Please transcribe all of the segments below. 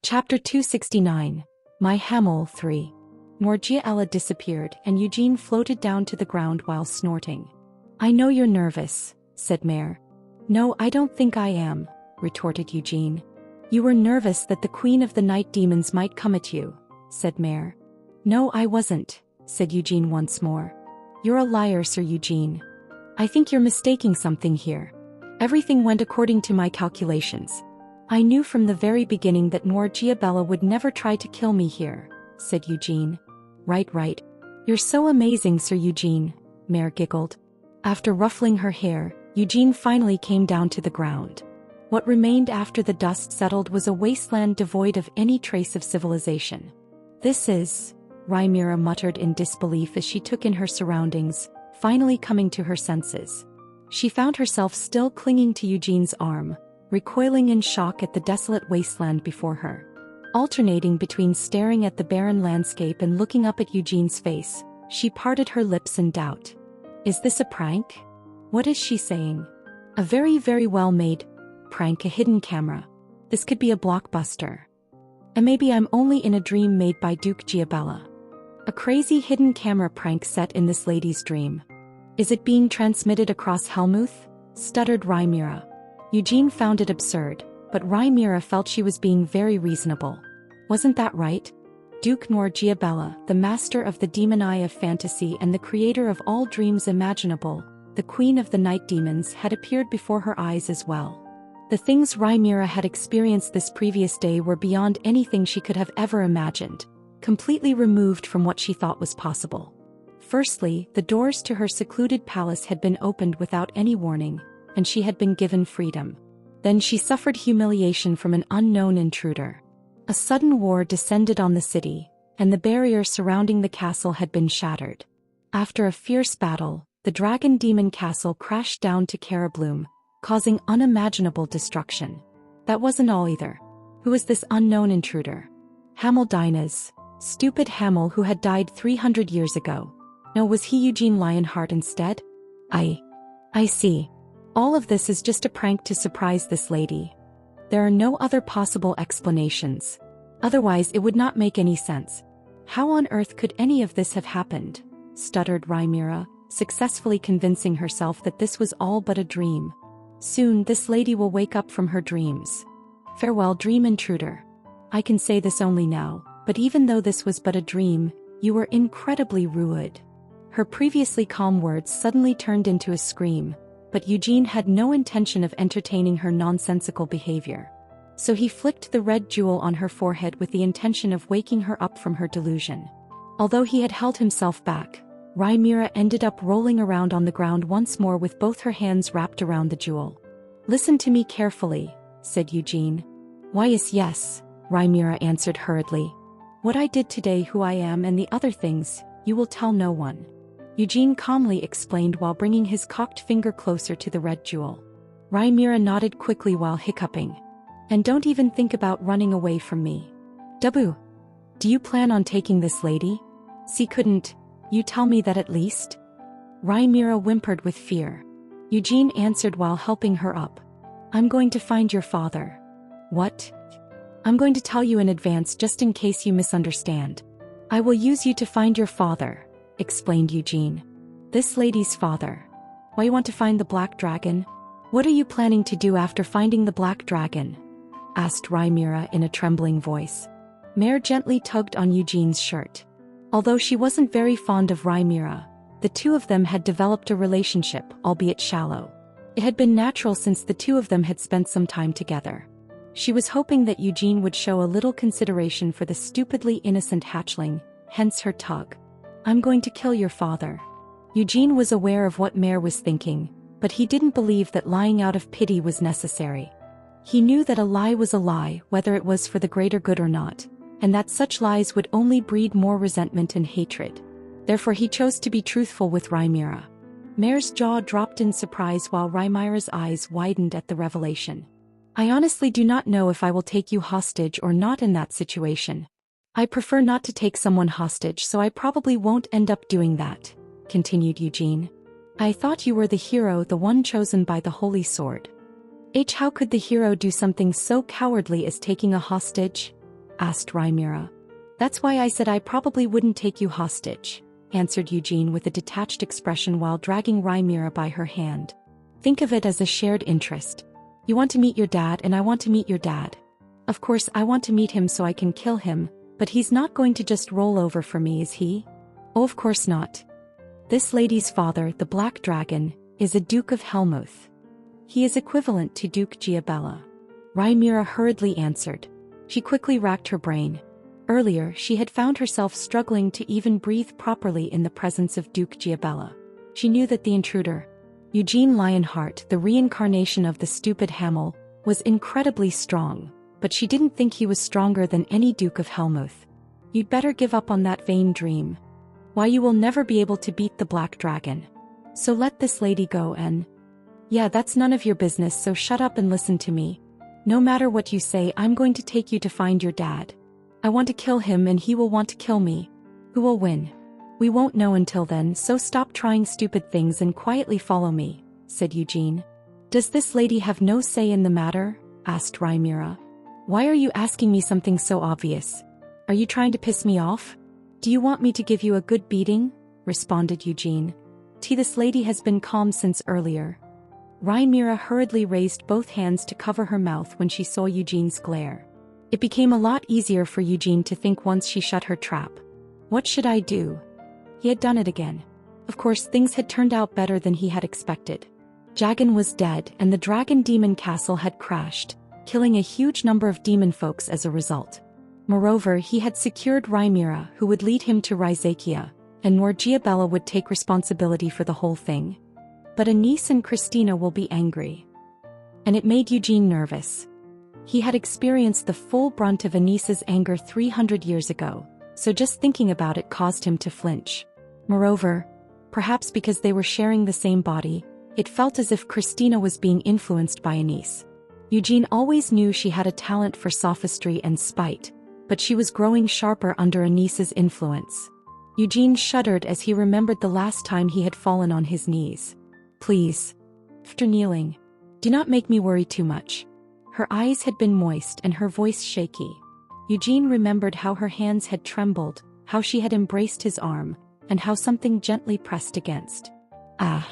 Chapter 269. My Hamel 3. Norgiella disappeared and Eugene floated down to the ground while snorting. "I know you're nervous," said Mare. "No, I don't think I am," retorted Eugene. "You were nervous that the Queen of the Night Demons might come at you," said Mare. "No, I wasn't," said Eugene once more. "You're a liar, Sir Eugene. I think you're mistaking something here. Everything went according to my calculations. I knew from the very beginning that Norgiella would never try to kill me here," said Eugene. Right. You're so amazing, Sir Eugene," Mare giggled. After ruffling her hair, Eugene finally came down to the ground. What remained after the dust settled was a wasteland devoid of any trace of civilization. "This is," Rhaenyra muttered in disbelief as she took in her surroundings, finally coming to her senses. She found herself still clinging to Eugene's arm, recoiling in shock at the desolate wasteland before her. Alternating between staring at the barren landscape and looking up at Eugene's face, she parted her lips in doubt. Is this a prank? What is she saying? A very, very well-made prank, a hidden camera. This could be a blockbuster. And maybe I'm only in a dream made by Duke Giabella. A crazy hidden camera prank set in this lady's dream. Is it being transmitted across Helmuth? Stuttered Rhaenyra. Eugene found it absurd, but Rhaenyra felt she was being very reasonable. Wasn't that right? Duke Norgiella, the master of the demon eye of fantasy and the creator of all dreams imaginable, the queen of the night demons, had appeared before her eyes as well. The things Rhaenyra had experienced this previous day were beyond anything she could have ever imagined, completely removed from what she thought was possible. Firstly, the doors to her secluded palace had been opened without any warning, and she had been given freedom. Then she suffered humiliation from an unknown intruder. A sudden war descended on the city, and the barrier surrounding the castle had been shattered. After a fierce battle, the dragon demon castle crashed down to Carabloom, causing unimaginable destruction. That wasn't all either. Who was this unknown intruder? Hamel Dinah's stupid Hamel, who had died 300 years ago. No, was he Eugene Lionheart instead? I see. All of this is just a prank to surprise this lady. There are no other possible explanations. Otherwise it would not make any sense. How on earth could any of this have happened? Stuttered Rhaenyra, successfully convincing herself that this was all but a dream. Soon this lady will wake up from her dreams. Farewell, dream intruder. I can say this only now, but even though this was but a dream, you were incredibly rude. Her previously calm words suddenly turned into a scream. But Eugene had no intention of entertaining her nonsensical behavior. So he flicked the red jewel on her forehead with the intention of waking her up from her delusion. Although he had held himself back, Rhaenyra ended up rolling around on the ground once more with both her hands wrapped around the jewel. "Listen to me carefully," said Eugene. "Why yes," Rhaenyra answered hurriedly. "What I did today, who I am, and the other things, you will tell no one," Eugene calmly explained while bringing his cocked finger closer to the red jewel. Rhaenyra nodded quickly while hiccuping. "And don't even think about running away from me. Dabu. Do you plan on taking this lady? See, couldn't you tell me that at least?" Rhaenyra whimpered with fear. Eugene answered while helping her up. "I'm going to find your father." "What?" "I'm going to tell you in advance just in case you misunderstand. I will use you to find your father," explained Eugene. "This lady's father. Why, you want to find the black dragon? What are you planning to do after finding the black dragon?" asked Rhaenyra in a trembling voice. Mare gently tugged on Eugene's shirt. Although she wasn't very fond of Rhaenyra, the two of them had developed a relationship, albeit shallow. It had been natural since the two of them had spent some time together. She was hoping that Eugene would show a little consideration for the stupidly innocent hatchling, hence her tug. "I'm going to kill your father." Eugene was aware of what Mare was thinking, but he didn't believe that lying out of pity was necessary. He knew that a lie was a lie, whether it was for the greater good or not, and that such lies would only breed more resentment and hatred. Therefore he chose to be truthful with Rhaenyra. Mare's jaw dropped in surprise while Rhaenyra's eyes widened at the revelation. "I honestly do not know if I will take you hostage or not in that situation. I prefer not to take someone hostage, so I probably won't end up doing that," continued Eugene. "I thought you were the hero, the one chosen by the Holy Sword." How could the hero do something so cowardly as taking a hostage? asked Rhaenyra. That's why I said I probably wouldn't take you hostage, answered Eugene with a detached expression while dragging Rhaenyra by her hand. Think of it as a shared interest. You want to meet your dad and I want to meet your dad. Of course I want to meet him so I can kill him, but he's not going to just roll over for me, is he? Oh, of course not. This lady's father, the Black Dragon, is a Duke of Helmuth. He is equivalent to Duke Giabella. Rhaenyra hurriedly answered. She quickly racked her brain. Earlier, she had found herself struggling to even breathe properly in the presence of Duke Giabella. She knew that the intruder, Eugene Lionheart, the reincarnation of the stupid Hamel, was incredibly strong, but she didn't think he was stronger than any Duke of Helmuth. You'd better give up on that vain dream. Why, you will never be able to beat the Black Dragon. So let this lady go and... Yeah, that's none of your business, so shut up and listen to me. No matter what you say, I'm going to take you to find your dad. I want to kill him and he will want to kill me. Who will win? We won't know until then, so stop trying stupid things and quietly follow me, said Eugene. Does this lady have no say in the matter? Asked Rhaenyra. Why are you asking me something so obvious? Are you trying to piss me off? Do you want me to give you a good beating? Responded Eugene. This lady has been calm since earlier. Rhaenyra hurriedly raised both hands to cover her mouth when she saw Eugene's glare. It became a lot easier for Eugene to think once she shut her trap. What should I do? He had done it again. Of course, things had turned out better than he had expected. Jagan was dead and the Dragon Demon Castle had crashed, killing a huge number of demon folks as a result. Moreover, he had secured Rhaenyra, who would lead him to Rhyzakia, and Giabella would take responsibility for the whole thing. But Anise and Christina will be angry. And it made Eugene nervous. He had experienced the full brunt of Anise's anger 300 years ago, so just thinking about it caused him to flinch. Moreover, perhaps because they were sharing the same body, it felt as if Christina was being influenced by Anise. Eugene always knew she had a talent for sophistry and spite, but she was growing sharper under Anise's influence. Eugene shuddered as he remembered the last time he had fallen on his knees. Please. After kneeling. Do not make me worry too much. Her eyes had been moist and her voice shaky. Eugene remembered how her hands had trembled, how she had embraced his arm, and how something gently pressed against. Ah.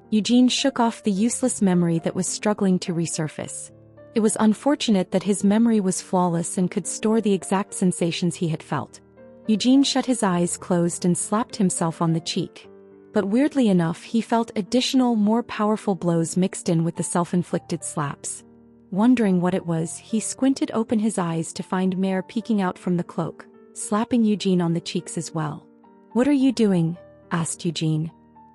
Eugene shook off the useless memory that was struggling to resurface. It was unfortunate that his memory was flawless and could store the exact sensations he had felt. Eugene shut his eyes closed and slapped himself on the cheek. But weirdly enough, he felt additional, more powerful blows mixed in with the self-inflicted slaps. Wondering what it was, he squinted open his eyes to find Mare peeking out from the cloak, slapping Eugene on the cheeks as well. What are you doing? Asked Eugene.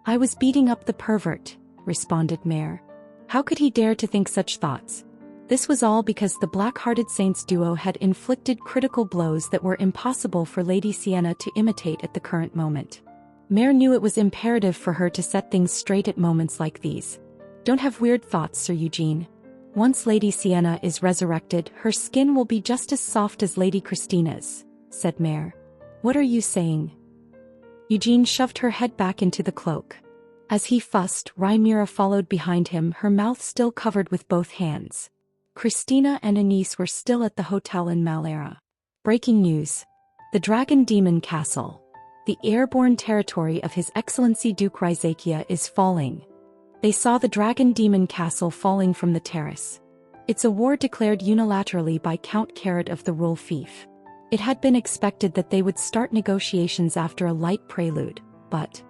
I was beating up the pervert, responded Mare. How could he dare to think such thoughts? This was all because the Black-Hearted Saints duo had inflicted critical blows that were impossible for Lady Sienna to imitate at the current moment. Mare knew it was imperative for her to set things straight at moments like these. Don't have weird thoughts, Sir Eugene. Once Lady Sienna is resurrected, her skin will be just as soft as Lady Christina's, said Mare. What are you saying? Eugene shoved her head back into the cloak. As he fussed, Rhaenyra followed behind him, her mouth still covered with both hands. Christina and Anise were still at the hotel in Malera. Breaking news. The Dragon Demon Castle, the airborne territory of His Excellency Duke Rhyzakia, is falling. They saw the Dragon Demon Castle falling from the terrace. It's a war declared unilaterally by Count Carrot of the Royal Fief. It had been expected that they would start negotiations after a light prelude, but...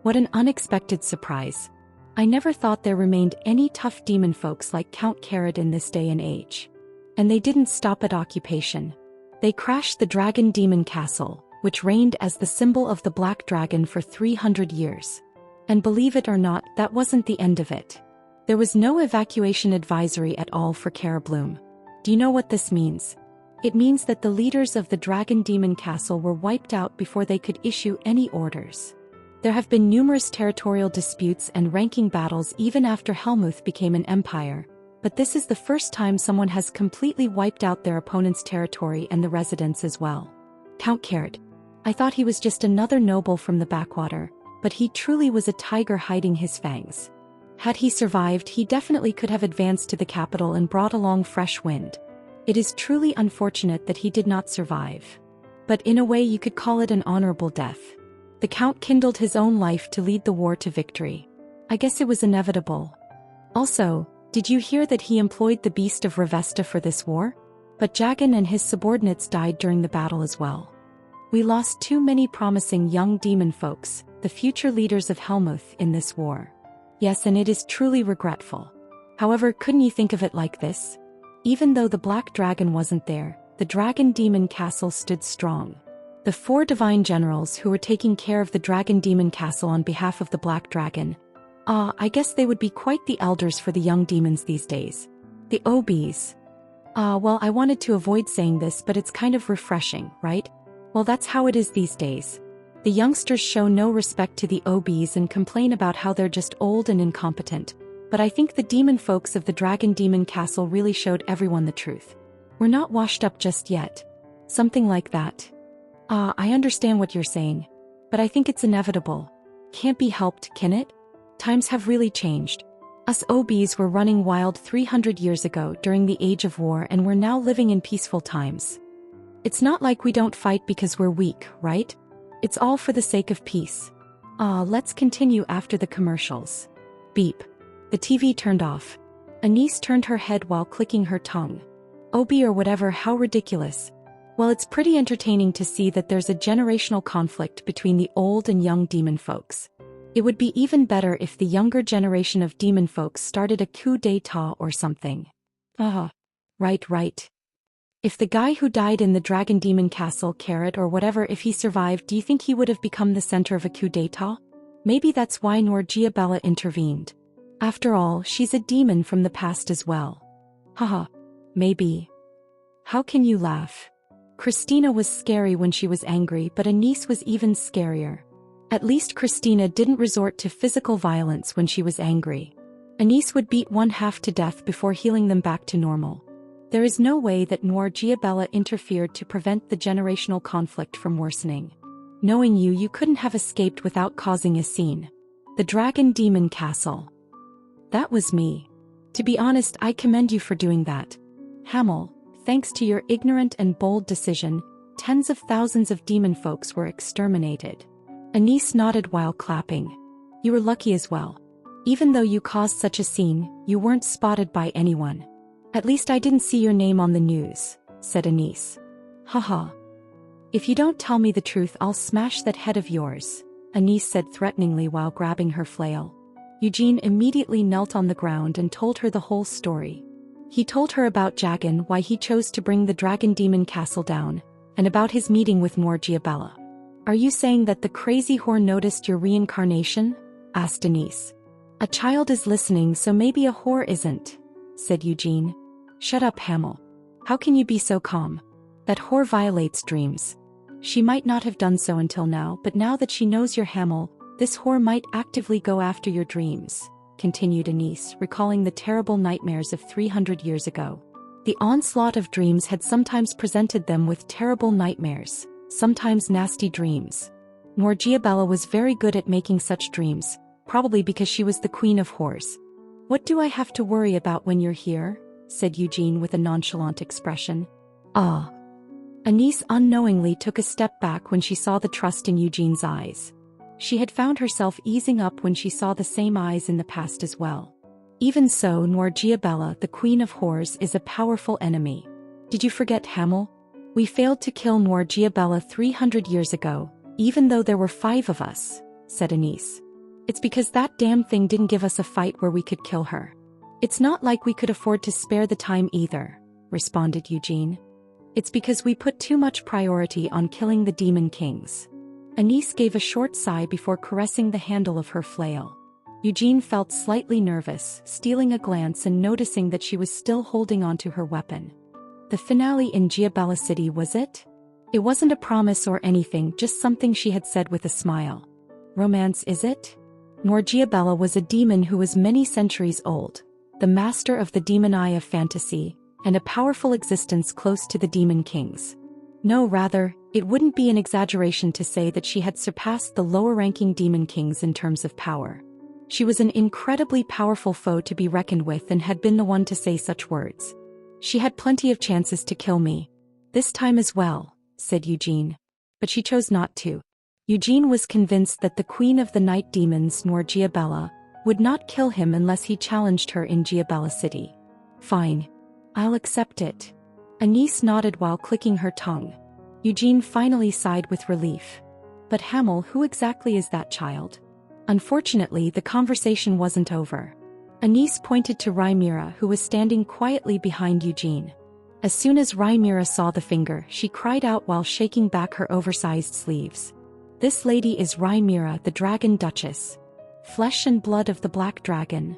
what an unexpected surprise. I never thought there remained any tough demon folks like Count Carrot in this day and age. And they didn't stop at occupation. They crashed the Dragon Demon Castle, which reigned as the symbol of the Black Dragon for 300 years. And believe it or not, that wasn't the end of it. There was no evacuation advisory at all for Carabloom. Do you know what this means? It means that the leaders of the Dragon Demon Castle were wiped out before they could issue any orders. There have been numerous territorial disputes and ranking battles even after Helmuth became an empire, but this is the first time someone has completely wiped out their opponent's territory and the residents as well. Count Carrot. I thought he was just another noble from the backwater, but he truly was a tiger hiding his fangs. Had he survived, he definitely could have advanced to the capital and brought along fresh wind. It is truly unfortunate that he did not survive. But in a way you could call it an honorable death. The Count kindled his own life to lead the war to victory. I guess it was inevitable. Also, did you hear that he employed the Beast of Ravesta for this war? But Jagan and his subordinates died during the battle as well. We lost too many promising young demon folks, the future leaders of Helmuth, in this war. Yes, and it is truly regretful. However, couldn't you think of it like this? Even though the Black Dragon wasn't there, the Dragon Demon Castle stood strong. The 4 divine generals who were taking care of the Dragon Demon Castle on behalf of the Black Dragon. I guess they would be quite the elders for the young demons these days. The OBs. Well, I wanted to avoid saying this, but it's kind of refreshing, right? Well, that's how it is these days. The youngsters show no respect to the OBs and complain about how they're just old and incompetent. But I think the demon folks of the Dragon Demon Castle really showed everyone the truth. We're not washed up just yet. Something like that. I understand what you're saying. But I think it's inevitable. Can't be helped, can it? Times have really changed. Us OBs were running wild 300 years ago during the Age of War, and we're now living in peaceful times. It's not like we don't fight because we're weak, right? It's all for the sake of peace. Let's continue after the commercials. Beep. The TV turned off. Anise turned her head while clicking her tongue. OB or whatever, how ridiculous. Well, it's pretty entertaining to see that there's a generational conflict between the old and young demon folks. It would be even better if the younger generation of demon folks started a coup d'etat or something. Right. If the guy who died in the Dragon Demon Castle, Carrot or whatever, if he survived, do you think he would have become the center of a coup d'etat? Maybe that's why Norgiabella intervened. After all, she's a demon from the past as well. Maybe. How can you laugh? Christina was scary when she was angry, but Anise was even scarier. At least Christina didn't resort to physical violence when she was angry. Anise would beat one half to death before healing them back to normal. There is no way that Norgiabella interfered to prevent the generational conflict from worsening. Knowing you, you couldn't have escaped without causing a scene. The Dragon Demon Castle. That was me. To be honest, I commend you for doing that. Hamel, thanks to your ignorant and bold decision, tens of thousands of demon folks were exterminated. Anise nodded while clapping. You were lucky as well. Even though you caused such a scene, you weren't spotted by anyone. At least I didn't see your name on the news, said Anise. If you don't tell me the truth, I'll smash that head of yours, Anise said threateningly while grabbing her flail. Eugene immediately knelt on the ground and told her the whole story. He told her about Jagan, why he chose to bring the Dragon Demon Castle down, and about his meeting with Norgiabella. Are you saying that the crazy whore noticed your reincarnation? Asked Anise. A child is listening, so maybe a whore isn't, said Eugene. Shut up, Hamel. How can you be so calm? That whore violates dreams. She might not have done so until now, but now that she knows you're Hamel, this whore might actively go after your dreams, continued Anise, recalling the terrible nightmares of 300 years ago. The onslaught of dreams had sometimes presented them with terrible nightmares, sometimes nasty dreams. Norgiabella was very good at making such dreams, probably because she was the queen of whores. What do I have to worry about when you're here? Said Eugene with a nonchalant expression. Anise unknowingly took a step back when she saw the trust in Eugene's eyes. She had found herself easing up when she saw the same eyes in the past as well. Even so, Norgiabella, the queen of whores, is a powerful enemy. Did you forget, Hamel? We failed to kill Norgiabella 300 years ago, even though there were 5 of us, said Anise. It's because that damn thing didn't give us a fight where we could kill her. It's not like we could afford to spare the time either, responded Eugene. It's because we put too much priority on killing the demon kings. Anise gave a short sigh before caressing the handle of her flail. Eugene felt slightly nervous, stealing a glance and noticing that she was still holding onto her weapon. The finale in Giabella City, was it? It wasn't a promise or anything, just something she had said with a smile. Romance, is it? Norgiabella was a demon who was many centuries old, the master of the demon eye of fantasy, and a powerful existence close to the demon kings. No, rather, it wouldn't be an exaggeration to say that she had surpassed the lower-ranking demon kings in terms of power. She was an incredibly powerful foe to be reckoned with and had been the one to say such words. She had plenty of chances to kill me. This time as well, said Eugene. But she chose not to. Eugene was convinced that the queen of the night demons, Noor Giabella, would not kill him unless he challenged her in Giabella City. Fine. I'll accept it. Anise nodded while clicking her tongue. Eugene finally sighed with relief. But Hamel, who exactly is that child? Unfortunately, the conversation wasn't over. Anise pointed to Rhaenyra, who was standing quietly behind Eugene. As soon as Rhaenyra saw the finger, she cried out while shaking back her oversized sleeves. This lady is Rhaenyra, the Dragon Duchess. Flesh and blood of the Black Dragon.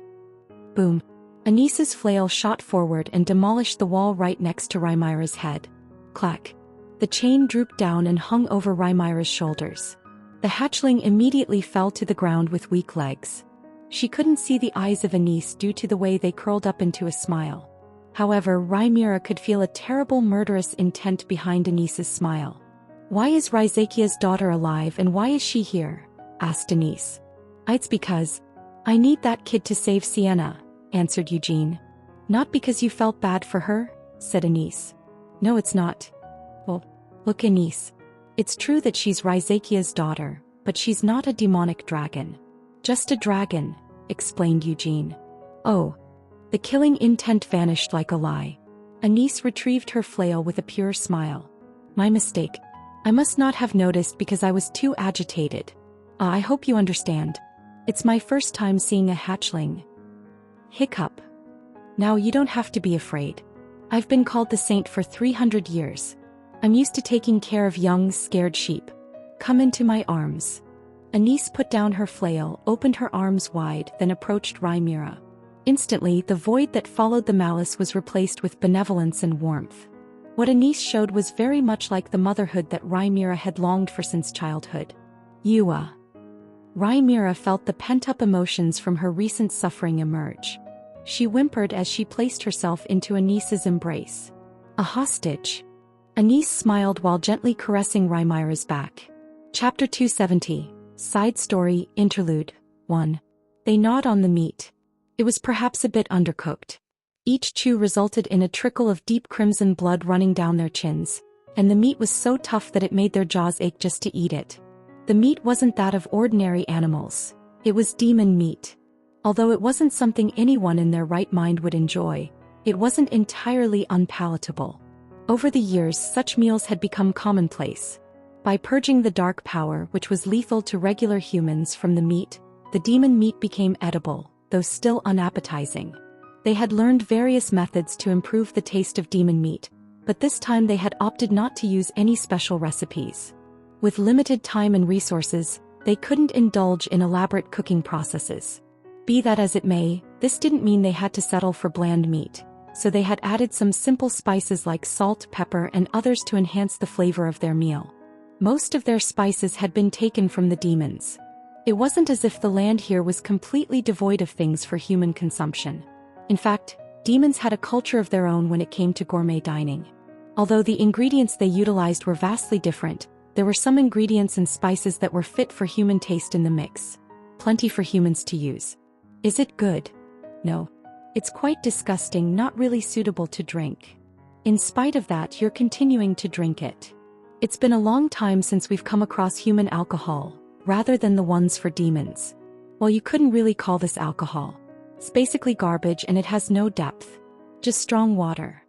Boom. Anise's flail shot forward and demolished the wall right next to Rhaenyra's head. Clack. The chain drooped down and hung over Rhaenyra's shoulders. The hatchling immediately fell to the ground with weak legs. She couldn't see the eyes of Anise due to the way they curled up into a smile. However, Rhaenyra could feel a terrible murderous intent behind Anise's smile. Why is Rhyzakia's daughter alive and why is she here? Asked Anise. It's because I need that kid to save Sienna, answered Eugene. Not because you felt bad for her? Said Anise. No, it's not. Well, look, Anise. It's true that she's Rhyzakia's daughter, but she's not a demonic dragon. Just a dragon, explained Eugene. Oh. The killing intent vanished like a lie. Anise retrieved her flail with a pure smile. My mistake. I must not have noticed because I was too agitated. I hope you understand. It's my first time seeing a hatchling. Hiccup. Now you don't have to be afraid. I've been called the saint for 300 years. I'm used to taking care of young, scared sheep. Come into my arms. Anise put down her flail, opened her arms wide, then approached Rhaenyra. Instantly, the void that followed the malice was replaced with benevolence and warmth. What Anise showed was very much like the motherhood that Rhaenyra had longed for since childhood. Ewa. Rhaenyra felt the pent-up emotions from her recent suffering emerge. She whimpered as she placed herself into Anise's embrace. A hostage. Anise smiled while gently caressing Rhaenyra's back. Chapter 270. Side Story, Interlude, 1. They gnawed on the meat. It was perhaps a bit undercooked. Each chew resulted in a trickle of deep crimson blood running down their chins, and the meat was so tough that it made their jaws ache just to eat it. The meat wasn't that of ordinary animals. It was demon meat. Although it wasn't something anyone in their right mind would enjoy, it wasn't entirely unpalatable. Over the years, such meals had become commonplace. By purging the dark power, which was lethal to regular humans, from the meat, the demon meat became edible, though still unappetizing. They had learned various methods to improve the taste of demon meat, but this time they had opted not to use any special recipes. With limited time and resources, they couldn't indulge in elaborate cooking processes. Be that as it may, this didn't mean they had to settle for bland meat, so they had added some simple spices like salt, pepper, and others to enhance the flavor of their meal. Most of their spices had been taken from the demons. It wasn't as if the land here was completely devoid of things for human consumption. In fact, demons had a culture of their own when it came to gourmet dining. Although the ingredients they utilized were vastly different, there were some ingredients and spices that were fit for human taste in the mix. Plenty for humans to use. Is it good? No. It's quite disgusting, not really suitable to drink. In spite of that, you're continuing to drink it. It's been a long time since we've come across human alcohol, rather than the ones for demons. Well, you couldn't really call this alcohol. It's basically garbage and it has no depth. Just strong water.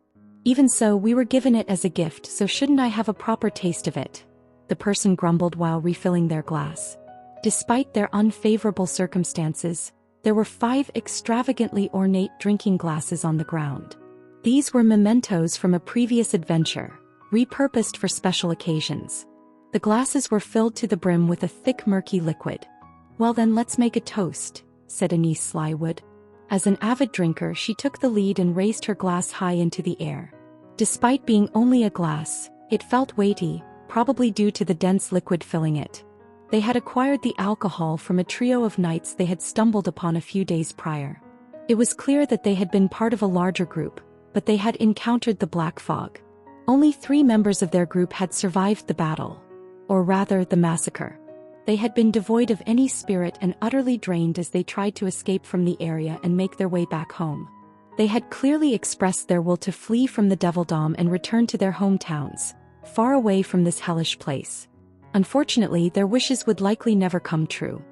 Even so, we were given it as a gift, so shouldn't I have a proper taste of it? The person grumbled while refilling their glass. Despite their unfavorable circumstances, there were 5 extravagantly ornate drinking glasses on the ground. These were mementos from a previous adventure, repurposed for special occasions. The glasses were filled to the brim with a thick murky liquid. Well then, let's make a toast, said Anise Slywood. As an avid drinker, she took the lead and raised her glass high into the air. Despite being only a glass, it felt weighty, probably due to the dense liquid filling it. They had acquired the alcohol from a trio of knights they had stumbled upon a few days prior. It was clear that they had been part of a larger group, but they had encountered the Black Fog. Only 3 members of their group had survived the battle. Or rather, the massacre. They had been devoid of any spirit and utterly drained as they tried to escape from the area and make their way back home. They had clearly expressed their will to flee from the Devildom and return to their hometowns, far away from this hellish place. Unfortunately, their wishes would likely never come true.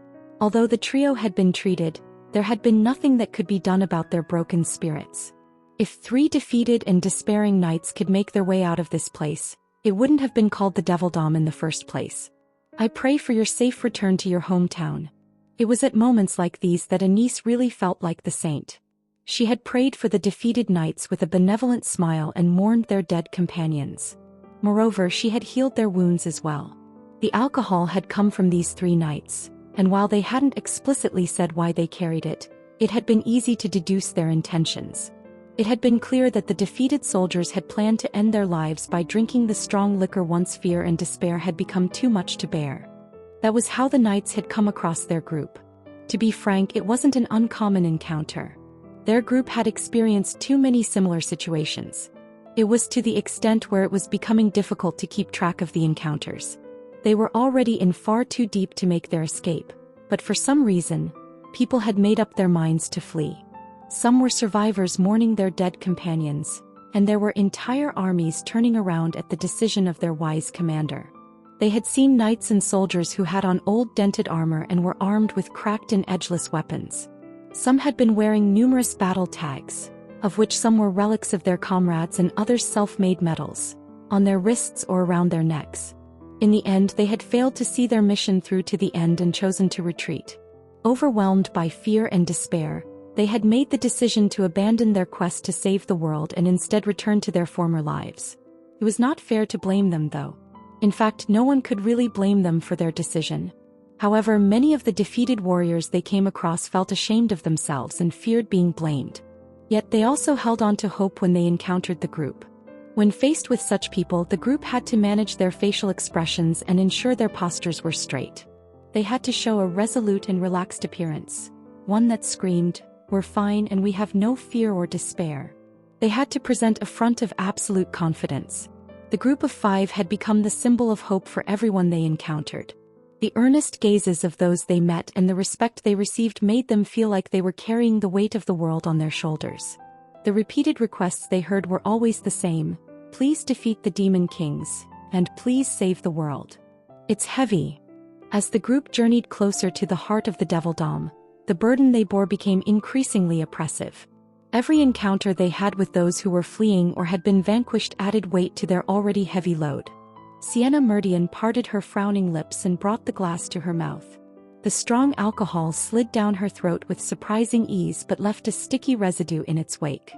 Although the trio had been treated, there had been nothing that could be done about their broken spirits. If 3 defeated and despairing knights could make their way out of this place, it wouldn't have been called the Devildom in the first place. I pray for your safe return to your hometown. It was at moments like these that Anise really felt like the saint. She had prayed for the defeated knights with a benevolent smile and mourned their dead companions. Moreover, she had healed their wounds as well. The alcohol had come from these 3 knights, and while they hadn't explicitly said why they carried it, it had been easy to deduce their intentions. It had been clear that the defeated soldiers had planned to end their lives by drinking the strong liquor once fear and despair had become too much to bear. That was how the knights had come across their group. To be frank, it wasn't an uncommon encounter. Their group had experienced too many similar situations. It was to the extent where it was becoming difficult to keep track of the encounters. They were already in far too deep to make their escape, but for some reason, people had made up their minds to flee. Some were survivors mourning their dead companions, and there were entire armies turning around at the decision of their wise commander. They had seen knights and soldiers who had on old dented armor and were armed with cracked and edgeless weapons. Some had been wearing numerous battle tags, of which some were relics of their comrades and others self-made medals, on their wrists or around their necks. In the end, they had failed to see their mission through to the end and chosen to retreat. Overwhelmed by fear and despair, they had made the decision to abandon their quest to save the world and instead return to their former lives. It was not fair to blame them, though. In fact, no one could really blame them for their decision. However, many of the defeated warriors they came across felt ashamed of themselves and feared being blamed. Yet they also held on to hope when they encountered the group. When faced with such people, the group had to manage their facial expressions and ensure their postures were straight. They had to show a resolute and relaxed appearance, one that screamed, "We're fine and we have no fear or despair." They had to present a front of absolute confidence. The group of 5 had become the symbol of hope for everyone they encountered. The earnest gazes of those they met and the respect they received made them feel like they were carrying the weight of the world on their shoulders. The repeated requests they heard were always the same: "Please defeat the demon kings," and "Please save the world." It's heavy. As the group journeyed closer to the heart of the Devildom, the burden they bore became increasingly oppressive. Every encounter they had with those who were fleeing or had been vanquished added weight to their already heavy load. Sienna Meridian parted her frowning lips and brought the glass to her mouth. The strong alcohol slid down her throat with surprising ease but left a sticky residue in its wake.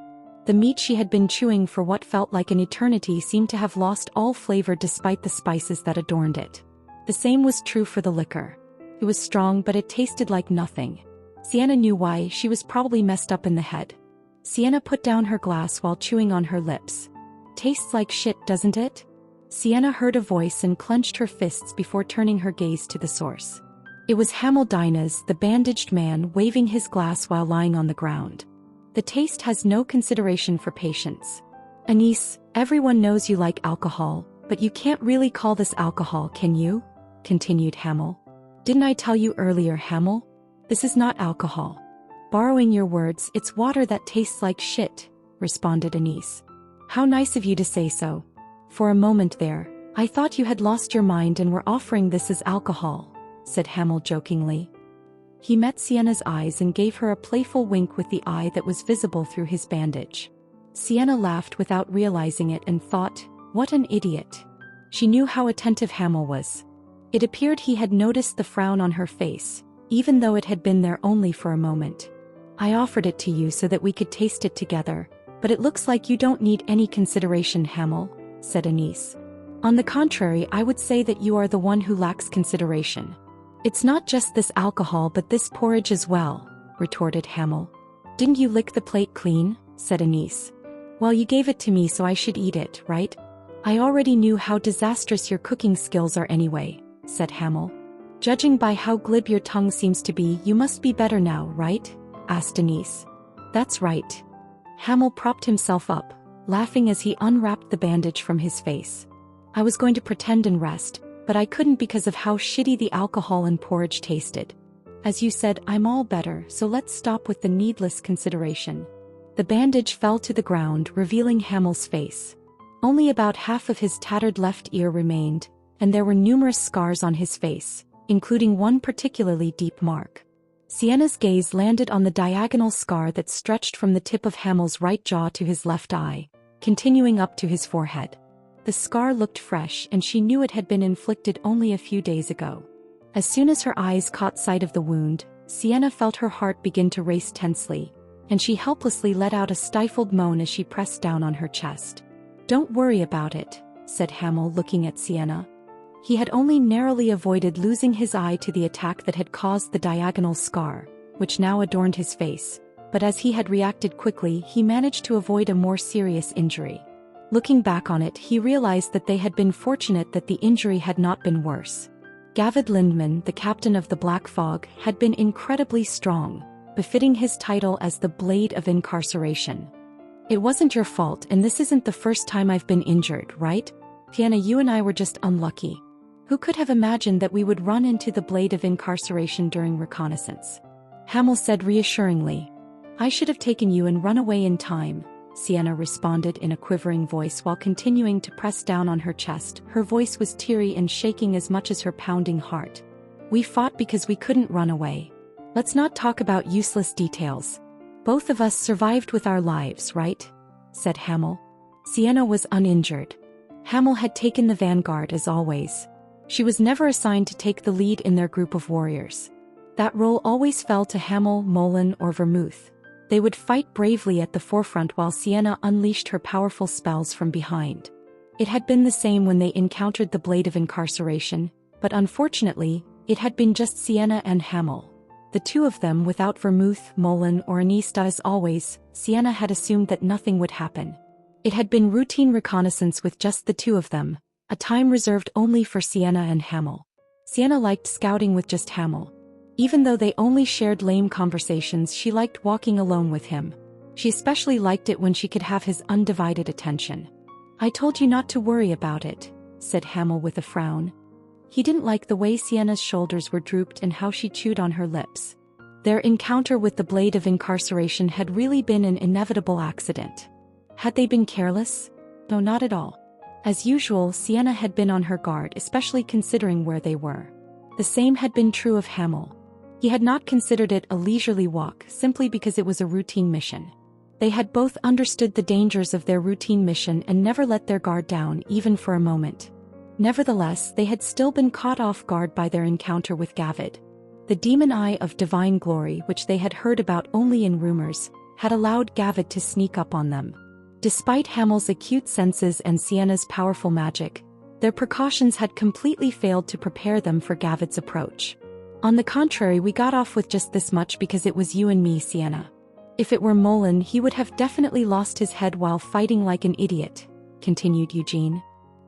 The meat she had been chewing for what felt like an eternity seemed to have lost all flavor despite the spices that adorned it. The same was true for the liquor. It was strong, but it tasted like nothing. Sienna knew why. She was probably messed up in the head. Sienna put down her glass while chewing on her lips. "Tastes like shit, doesn't it?" Sienna heard a voice and clenched her fists before turning her gaze to the source. It was Hamel Dynas, the bandaged man, waving his glass while lying on the ground. "The taste has no consideration for patience. Anise, everyone knows you like alcohol, but you can't really call this alcohol, can you?" continued Hamel. "Didn't I tell you earlier, Hamel? This is not alcohol." "Borrowing your words, it's water that tastes like shit," responded Anise. "How nice of you to say so. For a moment there, I thought you had lost your mind and were offering this as alcohol," said Hamel jokingly. He met Sienna's eyes and gave her a playful wink with the eye that was visible through his bandage. Sienna laughed without realizing it and thought, "What an idiot." She knew how attentive Hamel was. It appeared he had noticed the frown on her face, even though it had been there only for a moment. "I offered it to you so that we could taste it together, but it looks like you don't need any consideration, Hamel," said Anise. "On the contrary, I would say that you are the one who lacks consideration." "It's not just this alcohol but this porridge as well," retorted Hamel. "Didn't you lick the plate clean?" said Anise. "Well, you gave it to me so I should eat it, right?" "I already knew how disastrous your cooking skills are anyway," said Hamel. "Judging by how glib your tongue seems to be, you must be better now, right?" asked Anise. "That's right." Hamel propped himself up, laughing as he unwrapped the bandage from his face. "I was going to pretend and rest, but I couldn't because of how shitty the alcohol and porridge tasted. As you said, I'm all better, so let's stop with the needless consideration." The bandage fell to the ground, revealing Hamel's face. Only about half of his tattered left ear remained, and there were numerous scars on his face, including one particularly deep mark. Sienna's gaze landed on the diagonal scar that stretched from the tip of Hamel's right jaw to his left eye, continuing up to his forehead. The scar looked fresh, and she knew it had been inflicted only a few days ago. As soon as her eyes caught sight of the wound, Sienna felt her heart begin to race tensely, and she helplessly let out a stifled moan as she pressed down on her chest. "Don't worry about it," said Hamel, looking at Sienna. He had only narrowly avoided losing his eye to the attack that had caused the diagonal scar, which now adorned his face, but as he had reacted quickly, he managed to avoid a more serious injury. Looking back on it, he realized that they had been fortunate that the injury had not been worse. Gavid Lindman, the captain of the Black Fog, had been incredibly strong, befitting his title as the Blade of Incarceration. "It wasn't your fault, and this isn't the first time I've been injured, right? Sienna, you and I were just unlucky. Who could have imagined that we would run into the Blade of Incarceration during reconnaissance?" Hamel said reassuringly. "I should have taken you and run away in time," Sienna responded in a quivering voice while continuing to press down on her chest. Her voice was teary and shaking as much as her pounding heart. "We fought because we couldn't run away. Let's not talk about useless details. Both of us survived with our lives, right?" said Hamel. Sienna was uninjured. Hamel had taken the vanguard as always. She was never assigned to take the lead in their group of warriors. That role always fell to Hamel, Molen, or Vermouth. They would fight bravely at the forefront while Sienna unleashed her powerful spells from behind. It had been the same when they encountered the Blade of Incarceration, but unfortunately, it had been just Sienna and Hamel. The two of them without Vermouth, Molen, or Anista. As always, Sienna had assumed that nothing would happen. It had been routine reconnaissance with just the two of them, a time reserved only for Sienna and Hamel. Sienna liked scouting with just Hamel. Even though they only shared lame conversations, she liked walking alone with him. She especially liked it when she could have his undivided attention. "I told you not to worry about it," said Hamel with a frown. He didn't like the way Sienna's shoulders were drooped and how she chewed on her lips. Their encounter with the Blade of Incarceration had really been an inevitable accident. Had they been careless? No, not at all. As usual, Sienna had been on her guard, especially considering where they were. The same had been true of Hamel. He had not considered it a leisurely walk simply because it was a routine mission. They had both understood the dangers of their routine mission and never let their guard down even for a moment. Nevertheless, they had still been caught off guard by their encounter with Gavid. The demon eye of divine glory, which they had heard about only in rumors, had allowed Gavid to sneak up on them. Despite Hamel's acute senses and Sienna's powerful magic, their precautions had completely failed to prepare them for Gavid's approach. "On the contrary, we got off with just this much because it was you and me, Sienna. If it were Molen, he would have definitely lost his head while fighting like an idiot," continued Eugene.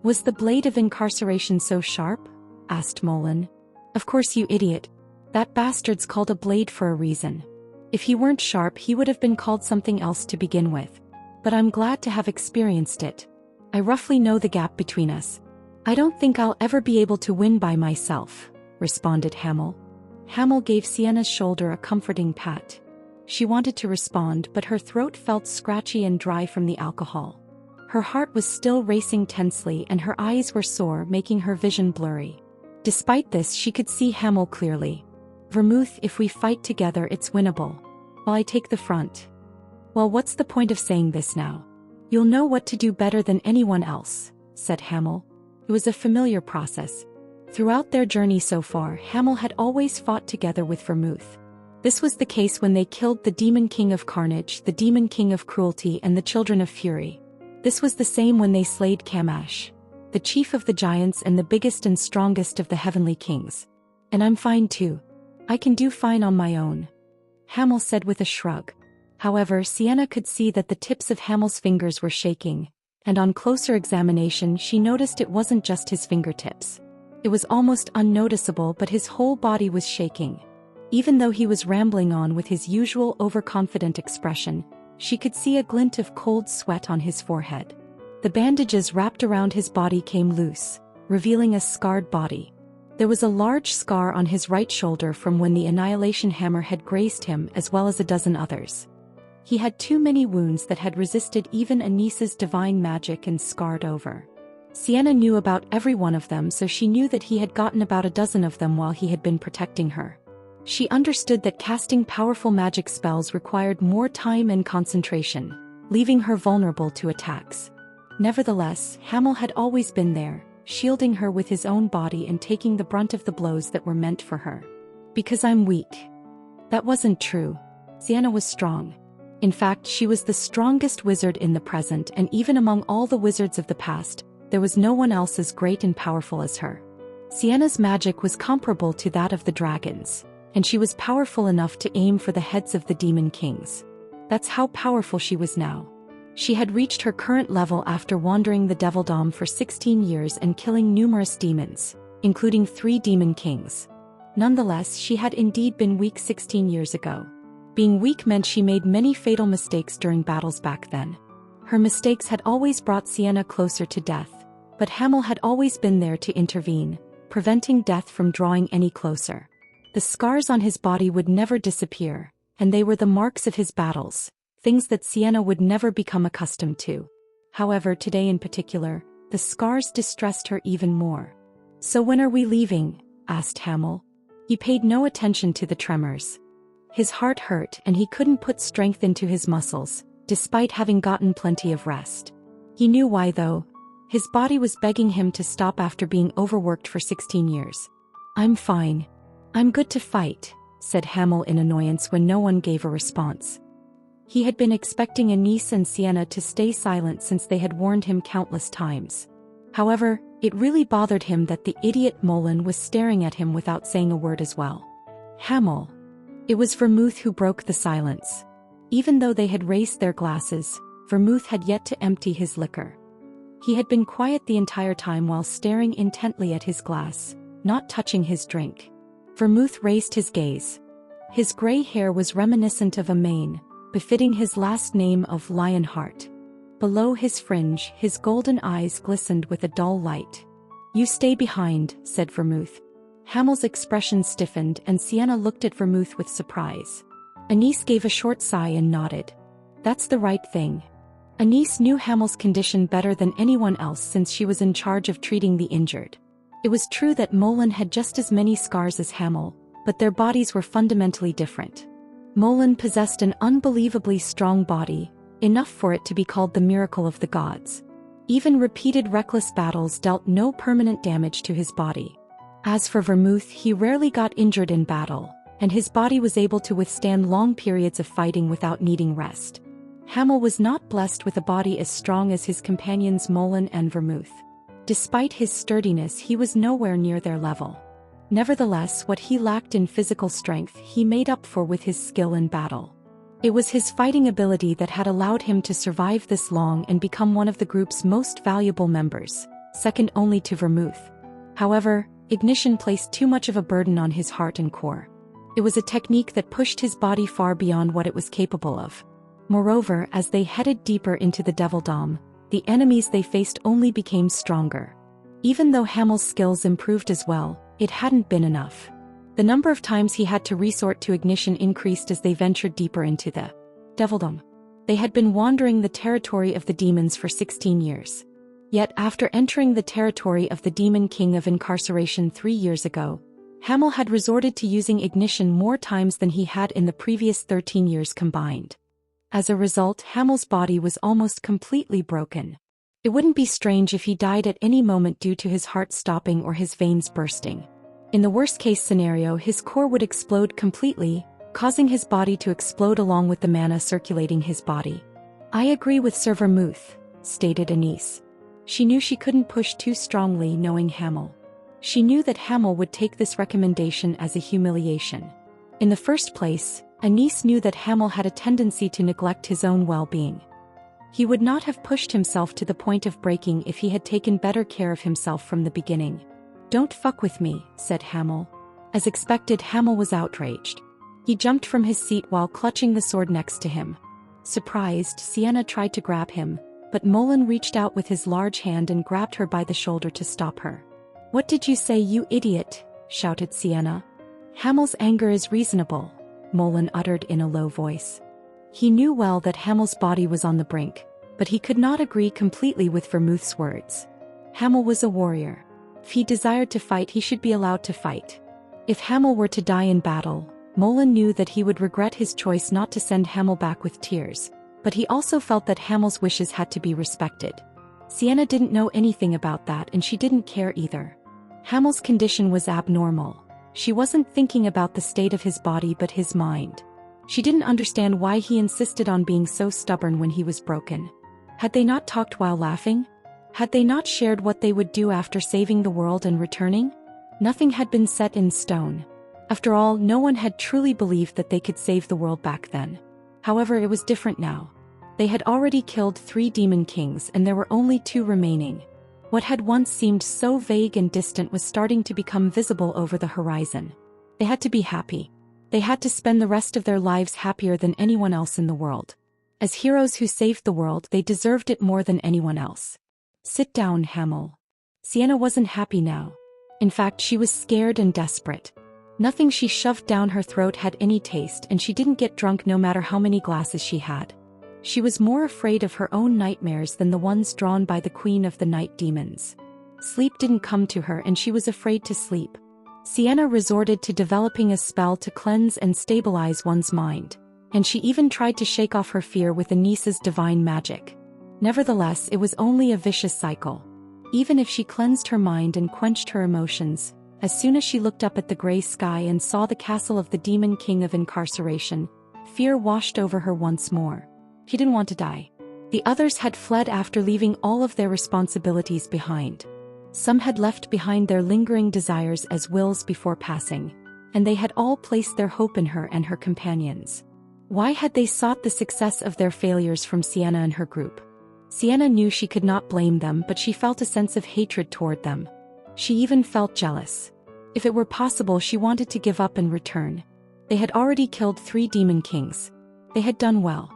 "Was the Blade of Incarceration so sharp?" asked Molen. "Of course, you idiot. That bastard's called a blade for a reason. If he weren't sharp, he would have been called something else to begin with. But I'm glad to have experienced it. I roughly know the gap between us. I don't think I'll ever be able to win by myself," responded Hamel. Hamel gave Sienna's shoulder a comforting pat. She wanted to respond, but her throat felt scratchy and dry from the alcohol. Her heart was still racing tensely and her eyes were sore, making her vision blurry. Despite this, she could see Hamel clearly. "Vermouth, if we fight together, it's winnable. While I take the front." "Well, what's the point of saying this now? You'll know what to do better than anyone else," said Hamel. It was a familiar process. Throughout their journey so far, Hamel had always fought together with Vermouth. This was the case when they killed the Demon King of Carnage, the Demon King of Cruelty, and the Children of Fury. This was the same when they slayed Kamash, the chief of the giants and the biggest and strongest of the heavenly kings. "And I'm fine too. I can do fine on my own," Hamel said with a shrug. However, Sienna could see that the tips of Hamel's fingers were shaking, and on closer examination she noticed it wasn't just his fingertips. It was almost unnoticeable, but his whole body was shaking. Even though he was rambling on with his usual overconfident expression, she could see a glint of cold sweat on his forehead. The bandages wrapped around his body came loose, revealing a scarred body. There was a large scar on his right shoulder from when the Annihilation Hammer had grazed him, as well as a dozen others. He had too many wounds that had resisted even Anis's divine magic and scarred over. Sienna knew about every one of them, so she knew that he had gotten about a dozen of them while he had been protecting her. She understood that casting powerful magic spells required more time and concentration, leaving her vulnerable to attacks. Nevertheless, Hamel had always been there, shielding her with his own body and taking the brunt of the blows that were meant for her. Because I'm weak. That wasn't true. Sienna was strong. In fact, she was the strongest wizard in the present, and even among all the wizards of the past, there was no one else as great and powerful as her. Sienna's magic was comparable to that of the dragons, and she was powerful enough to aim for the heads of the demon kings. That's how powerful she was now. She had reached her current level after wandering the Devildom for 16 years and killing numerous demons, including 3 demon kings. Nonetheless, she had indeed been weak 16 years ago. Being weak meant she made many fatal mistakes during battles back then. Her mistakes had always brought Sienna closer to death, but Hamel had always been there to intervene, preventing death from drawing any closer. The scars on his body would never disappear, and they were the marks of his battles, things that Sienna would never become accustomed to. However, today in particular, the scars distressed her even more. "So when are we leaving?" asked Hamel. He paid no attention to the tremors. His heart hurt and he couldn't put strength into his muscles, despite having gotten plenty of rest. He knew why though. His body was begging him to stop after being overworked for 16 years. "I'm fine. I'm good to fight," said Hamel in annoyance when no one gave a response. He had been expecting Anis and Sienna to stay silent since they had warned him countless times. However, it really bothered him that the idiot Molen was staring at him without saying a word as well. "Hamel." It was Vermouth who broke the silence. Even though they had raised their glasses, Vermouth had yet to empty his liquor. He had been quiet the entire time while staring intently at his glass, not touching his drink. Vermouth raised his gaze. His gray hair was reminiscent of a mane, befitting his last name of Lionheart. Below his fringe, his golden eyes glistened with a dull light. "You stay behind," said Vermouth. Hamel's expression stiffened and Sienna looked at Vermouth with surprise. Anis gave a short sigh and nodded. "That's the right thing." Anis knew Hamel's condition better than anyone else since she was in charge of treating the injured. It was true that Molen had just as many scars as Hamel, but their bodies were fundamentally different. Molen possessed an unbelievably strong body, enough for it to be called the miracle of the gods. Even repeated reckless battles dealt no permanent damage to his body. As for Vermouth, he rarely got injured in battle, and his body was able to withstand long periods of fighting without needing rest. Hamel was not blessed with a body as strong as his companions Molen and Vermouth. Despite his sturdiness, he was nowhere near their level. Nevertheless, what he lacked in physical strength he made up for with his skill in battle. It was his fighting ability that had allowed him to survive this long and become one of the group's most valuable members, second only to Vermouth. However, ignition placed too much of a burden on his heart and core. It was a technique that pushed his body far beyond what it was capable of. Moreover, as they headed deeper into the Devildom, the enemies they faced only became stronger. Even though Hamel's skills improved as well, it hadn't been enough. The number of times he had to resort to ignition increased as they ventured deeper into the Devildom. They had been wandering the territory of the demons for 16 years. Yet after entering the territory of the Demon King of Incarceration 3 years ago, Hamel had resorted to using ignition more times than he had in the previous 13 years combined. As a result, Hamel's body was almost completely broken. It wouldn't be strange if he died at any moment due to his heart stopping or his veins bursting. In the worst-case scenario, his core would explode completely, causing his body to explode along with the mana circulating his body. "I agree with Sir Vermouth," stated Anis. She knew she couldn't push too strongly knowing Hamel. She knew that Hamel would take this recommendation as a humiliation. In the first place, Anis knew that Hamel had a tendency to neglect his own well-being. He would not have pushed himself to the point of breaking if he had taken better care of himself from the beginning. "Don't fuck with me," said Hamel. As expected, Hamel was outraged. He jumped from his seat while clutching the sword next to him. Surprised, Sienna tried to grab him, but Molen reached out with his large hand and grabbed her by the shoulder to stop her. "What did you say, you idiot?" shouted Sienna. "Hamel's anger is reasonable," Molen uttered in a low voice. He knew well that Hamel's body was on the brink, but he could not agree completely with Vermouth's words. Hamel was a warrior. If he desired to fight, he should be allowed to fight. If Hamel were to die in battle, Molen knew that he would regret his choice not to send Hamel back with tears, but he also felt that Hamel's wishes had to be respected. Sienna didn't know anything about that, and she didn't care either. Hamel's condition was abnormal. She wasn't thinking about the state of his body but his mind. She didn't understand why he insisted on being so stubborn when he was broken. Had they not talked while laughing? Had they not shared what they would do after saving the world and returning? Nothing had been set in stone. After all, no one had truly believed that they could save the world back then. However, it was different now. They had already killed 3 demon kings and there were only 2 remaining. What had once seemed so vague and distant was starting to become visible over the horizon. They had to be happy. They had to spend the rest of their lives happier than anyone else in the world. As heroes who saved the world, they deserved it more than anyone else. Sit down, Hamel. Sienna wasn't happy now. In fact, she was scared and desperate. Nothing she shoved down her throat had any taste, and she didn't get drunk no matter how many glasses she had. She was more afraid of her own nightmares than the ones drawn by the queen of the night demons. Sleep didn't come to her and she was afraid to sleep. Sienna resorted to developing a spell to cleanse and stabilize one's mind, and she even tried to shake off her fear with Anissa's divine magic. Nevertheless, it was only a vicious cycle. Even if she cleansed her mind and quenched her emotions, as soon as she looked up at the gray sky and saw the castle of the demon king of incarceration, fear washed over her once more. She didn't want to die. The others had fled after leaving all of their responsibilities behind. Some had left behind their lingering desires as wills before passing, and they had all placed their hope in her and her companions. Why had they sought the success of their failures from Sienna and her group? Sienna knew she could not blame them, but she felt a sense of hatred toward them. She even felt jealous. If it were possible, she wanted to give up and return. They had already killed 3 demon kings. They had done well.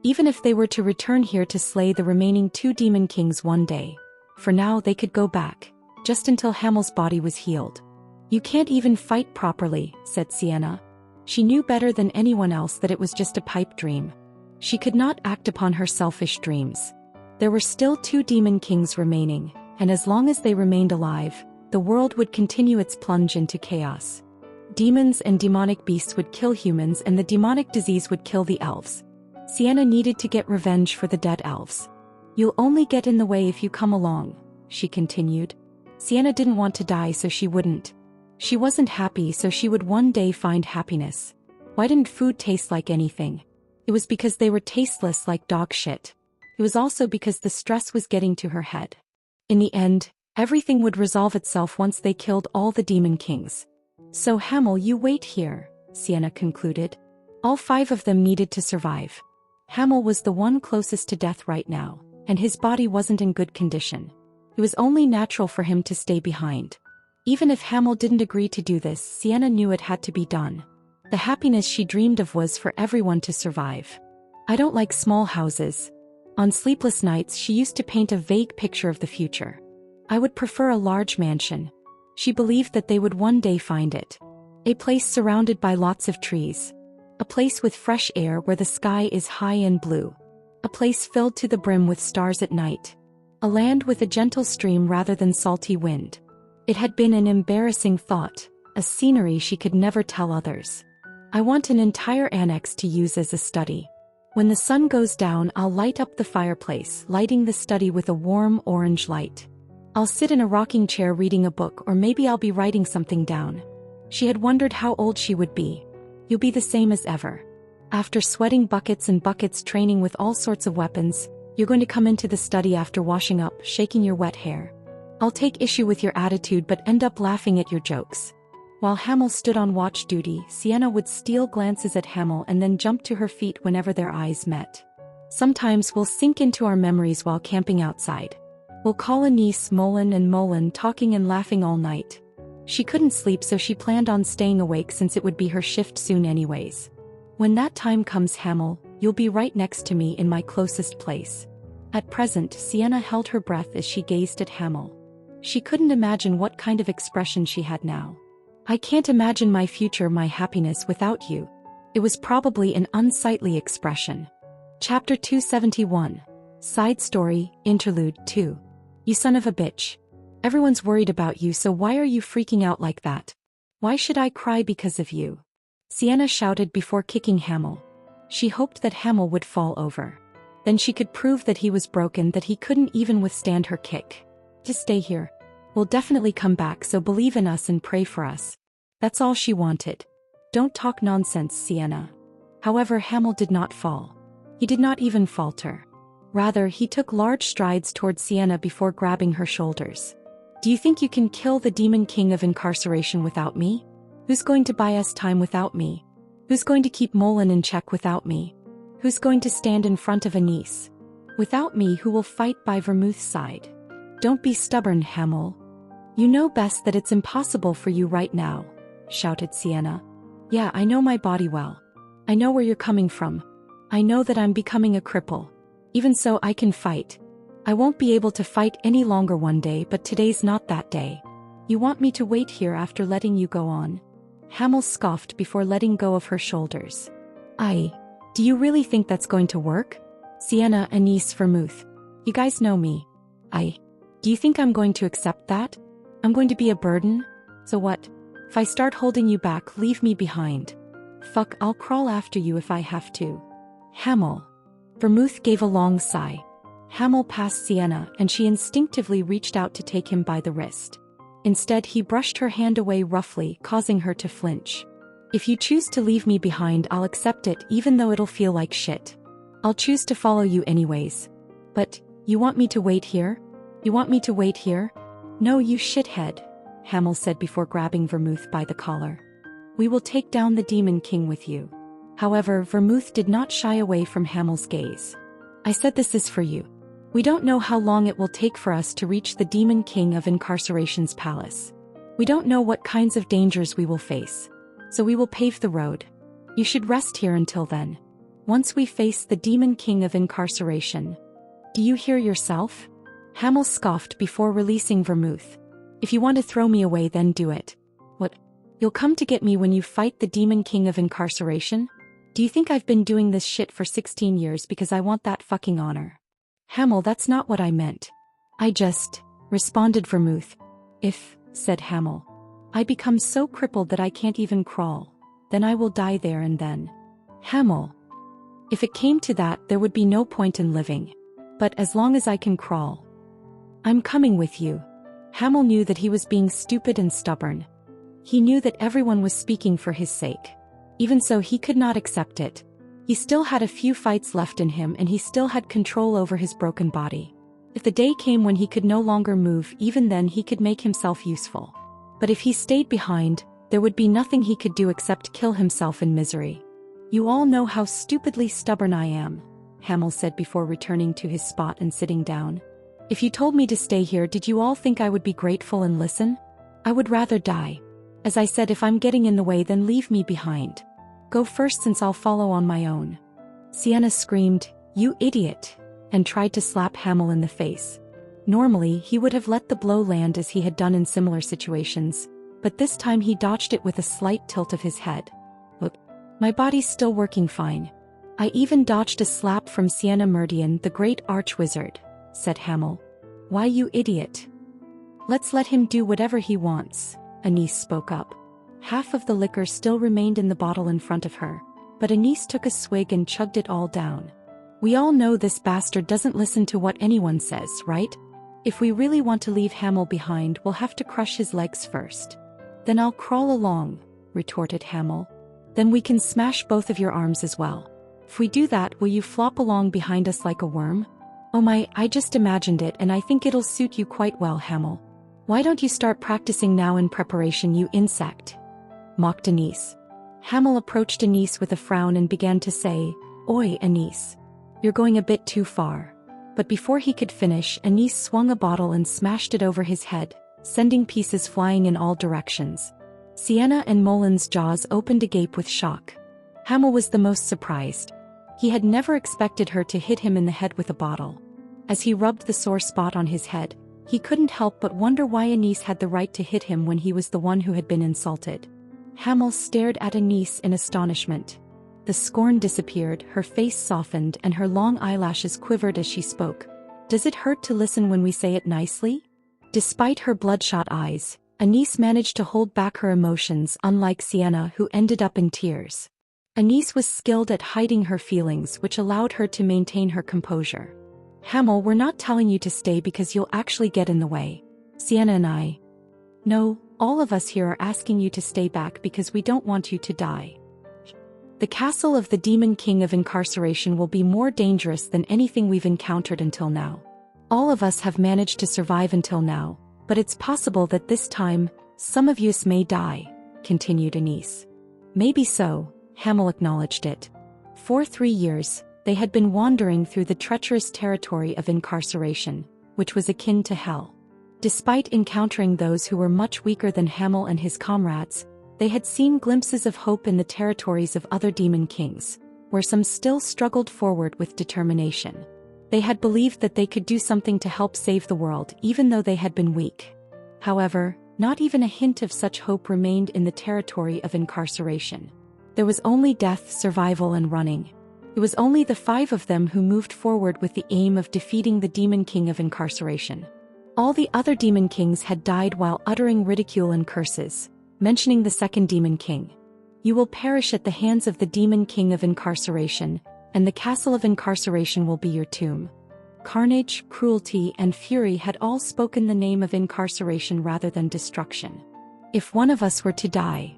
Even if they were to return here to slay the remaining 2 demon kings one day, for now they could go back, just until Hamel's body was healed. You can't even fight properly, said Sienna. She knew better than anyone else that it was just a pipe dream. She could not act upon her selfish dreams. There were still 2 demon kings remaining, and as long as they remained alive, the world would continue its plunge into chaos. Demons and demonic beasts would kill humans, and the demonic disease would kill the elves. Sienna needed to get revenge for the dead elves. You'll only get in the way if you come along, she continued. Sienna didn't want to die, so she wouldn't. She wasn't happy, so she would one day find happiness. Why didn't food taste like anything? It was because they were tasteless like dog shit. It was also because the stress was getting to her head. In the end, everything would resolve itself once they killed all the demon kings. So Hamel, you wait here, Sienna concluded. All 5 of them needed to survive. Hamel was the one closest to death right now, and his body wasn't in good condition. It was only natural for him to stay behind. Even if Hamel didn't agree to do this, Sienna knew it had to be done. The happiness she dreamed of was for everyone to survive. I don't like small houses. On sleepless nights, she used to paint a vague picture of the future. I would prefer a large mansion. She believed that they would one day find it. A place surrounded by lots of trees. A place with fresh air where the sky is high and blue. A place filled to the brim with stars at night. A land with a gentle stream rather than salty wind. It had been an embarrassing thought, a scenery she could never tell others. I want an entire annex to use as a study. When the sun goes down, I'll light up the fireplace, lighting the study with a warm orange light. I'll sit in a rocking chair reading a book, or maybe I'll be writing something down. She had wondered how old she would be. You'll be the same as ever. After sweating buckets and buckets training with all sorts of weapons, you're going to come into the study after washing up, shaking your wet hair. I'll take issue with your attitude but end up laughing at your jokes. While Hamel stood on watch duty, Sienna would steal glances at Hamel and then jump to her feet whenever their eyes met. Sometimes we'll sink into our memories while camping outside. We'll call Anise, Molen and Molen, talking and laughing all night. She couldn't sleep, so she planned on staying awake since it would be her shift soon anyways. When that time comes, Hamel, you'll be right next to me in my closest place. At present, Sienna held her breath as she gazed at Hamel. She couldn't imagine what kind of expression she had now. I can't imagine my future, my happiness without you. It was probably an unsightly expression. Chapter 271. Side Story, Interlude 2. You son of a bitch. Everyone's worried about you, so why are you freaking out like that? Why should I cry because of you? Sienna shouted before kicking Hamel. She hoped that Hamel would fall over. Then she could prove that he was broken, that he couldn't even withstand her kick. Just stay here. We'll definitely come back, so believe in us and pray for us. That's all she wanted. Don't talk nonsense, Sienna. However, Hamel did not fall. He did not even falter. Rather, he took large strides toward Sienna before grabbing her shoulders. Do you think you can kill the Demon King of Incarceration without me? Who's going to buy us time without me? Who's going to keep Molen in check without me? Who's going to stand in front of Anise? Without me, who will fight by Vermouth's side? Don't be stubborn, Hamel. You know best that it's impossible for you right now, shouted Sienna. Yeah, I know my body well. I know where you're coming from. I know that I'm becoming a cripple. Even so, I can fight. I won't be able to fight any longer one day, but today's not that day. You want me to wait here after letting you go on? Hamel scoffed before letting go of her shoulders. Do you really think that's going to work? Sienna, Anise, Vermouth. You guys know me. Do you think I'm going to accept that? I'm going to be a burden? So what? If I start holding you back, leave me behind. Fuck, I'll crawl after you if I have to. Hamel. Vermouth gave a long sigh. Hamel passed Sienna, and she instinctively reached out to take him by the wrist. Instead, he brushed her hand away roughly, causing her to flinch. If you choose to leave me behind, I'll accept it, even though it'll feel like shit. I'll choose to follow you anyways. But, you want me to wait here? You want me to wait here? No, you shithead, Hamel said before grabbing Vermouth by the collar. We will take down the Demon King with you. However, Vermouth did not shy away from Hamel's gaze. I said this is for you. We don't know how long it will take for us to reach the Demon King of Incarceration's palace. We don't know what kinds of dangers we will face. So we will pave the road. You should rest here until then. Once we face the Demon King of Incarceration. Do you hear yourself? Hamel scoffed before releasing Vermouth. If you want to throw me away, then do it. What? You'll come to get me when you fight the Demon King of Incarceration? Do you think I've been doing this shit for 16 years because I want that fucking honor? Hamel, that's not what I meant. Responded Vermouth. If, said Hamel, I become so crippled that I can't even crawl, then I will die there and then. Hamel. If it came to that, there would be no point in living. But as long as I can crawl. I'm coming with you. Hamel knew that he was being stupid and stubborn. He knew that everyone was speaking for his sake. Even so, he could not accept it. He still had a few fights left in him, and he still had control over his broken body. If the day came when he could no longer move, even then he could make himself useful. But if he stayed behind, there would be nothing he could do except kill himself in misery. You all know how stupidly stubborn I am, Hamel said before returning to his spot and sitting down. If you told me to stay here, did you all think I would be grateful and listen? I would rather die. As I said, if I'm getting in the way, then leave me behind. Go first, since I'll follow on my own. Sienna screamed, You idiot, and tried to slap Hamel in the face. Normally, he would have let the blow land as he had done in similar situations, but this time he dodged it with a slight tilt of his head. Look, my body's still working fine. I even dodged a slap from Sienna Meridian, the great arch-wizard, said Hamel. Why, you idiot? Let's let him do whatever he wants, Anise spoke up. Half of the liquor still remained in the bottle in front of her, but Anise took a swig and chugged it all down. We all know this bastard doesn't listen to what anyone says, right? If we really want to leave Hamel behind, we'll have to crush his legs first. Then I'll crawl along, retorted Hamel. Then we can smash both of your arms as well. If we do that, will you flop along behind us like a worm? Oh my, I just imagined it, and I think it'll suit you quite well, Hamel. Why don't you start practicing now in preparation, you insect? Mocked Anise. Hamel approached Anise with a frown and began to say, Oi, Anise. You're going a bit too far. But before he could finish, Anise swung a bottle and smashed it over his head, sending pieces flying in all directions. Sienna and Molen's jaws opened agape with shock. Hamel was the most surprised. He had never expected her to hit him in the head with a bottle. As he rubbed the sore spot on his head, he couldn't help but wonder why Anise had the right to hit him when he was the one who had been insulted. Hamel stared at Anise in astonishment. The scorn disappeared, her face softened, and her long eyelashes quivered as she spoke. Does it hurt to listen when we say it nicely? Despite her bloodshot eyes, Anise managed to hold back her emotions, unlike Sienna, who ended up in tears. Anise was skilled at hiding her feelings, which allowed her to maintain her composure. Hamel, we're not telling you to stay because you'll actually get in the way. Sienna and I. No, all of us here are asking you to stay back because we don't want you to die. The castle of the Demon King of Incarceration will be more dangerous than anything we've encountered until now. All of us have managed to survive until now, but it's possible that this time, some of us may die, continued Anise. Maybe so, Hamel acknowledged it. For 3 years, they had been wandering through the treacherous territory of incarceration, which was akin to hell. Despite encountering those who were much weaker than Hamel and his comrades, they had seen glimpses of hope in the territories of other demon kings, where some still struggled forward with determination. They had believed that they could do something to help save the world even though they had been weak. However, not even a hint of such hope remained in the territory of incarceration. There was only death, survival, and running. It was only the 5 of them who moved forward with the aim of defeating the Demon King of Incarceration. All the other Demon Kings had died while uttering ridicule and curses, mentioning the second Demon King. You will perish at the hands of the Demon King of Incarceration, and the Castle of Incarceration will be your tomb. Carnage, cruelty, and fury had all spoken the name of incarceration rather than destruction. If one of us were to die,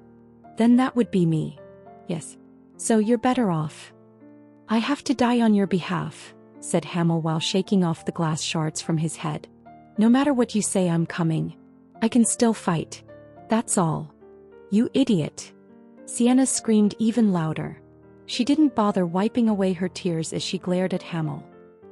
then that would be me. Yes. So you're better off. I have to die on your behalf, said Hamel while shaking off the glass shards from his head. No matter what you say, I'm coming. I can still fight. That's all. You idiot. Sienna screamed even louder. She didn't bother wiping away her tears as she glared at Hamel.